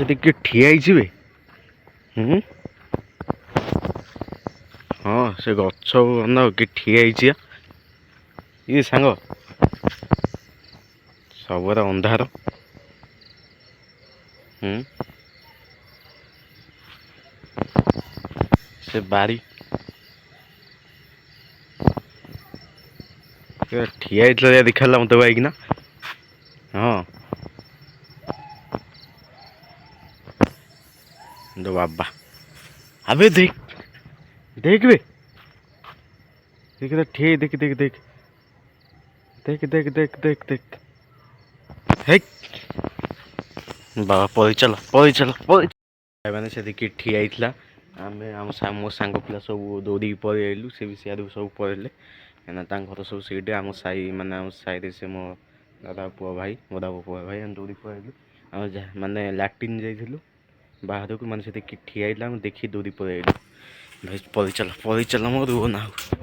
ସେଠି କିଏ ଠିଆ ହେଇଯିବେ। ହଁ ସେ ଗଛ ନା କିଏ ଠିଆ ହେଇଛି ଇଏ ସାଙ୍ଗ ସବୁରେ ଅନ୍ଧାର। ସେ ବାରି ଠିଆ ହେଇଥିଲା ଦେଖାହେଲା ମତେ ବାଇକିନା। ହଁ ଦो ବାବା ଆବେ ଦେଖ ଠିଆ ଦେଖ ଦେଖ ଦେଖ ଦେଖ ଦେଖ ଦେଖ ଦେଖ ଦେଖ ହେଇ ବାବା ମାନେ ସେଠିକି ଠିଆ ହେଇଥିଲା। ଆମେ ମୋ ସାଙ୍ଗ ପିଲା ସବୁ ଦୌଡ଼ିକି ପଳେଇ ଆଇଲୁ। ସେ ବି ସିଆଡ଼କୁ ସବୁ ପଳେଇଲେ କାହିଁକିନା ତାଙ୍କ ଘର ସବୁ ସେଇଠି। ଆମ ସାହି ମାନେ ଆମ ସାହିରେ ସେ ମୋ ଦାଦା ପୁଅ ଭାଇ ଆମେ ଦୌଡ଼ିକି ପଳେଇଆଇଲୁ। ଆମେ ମାନେ ଲାଟ୍ରିନ୍ ଯାଇଥିଲୁ ବାହାରକୁ, ମାନେ ସେଠି ଠିଆ ହେଇଥିଲା। ଆମେ ଦେଖି ଦୌଡ଼ି ପଳେଇ ଆଇଲୁ। ଭାଇ ପଳେଇ ଚାଲ ମୋ ରୁହ ନା ଆଉ।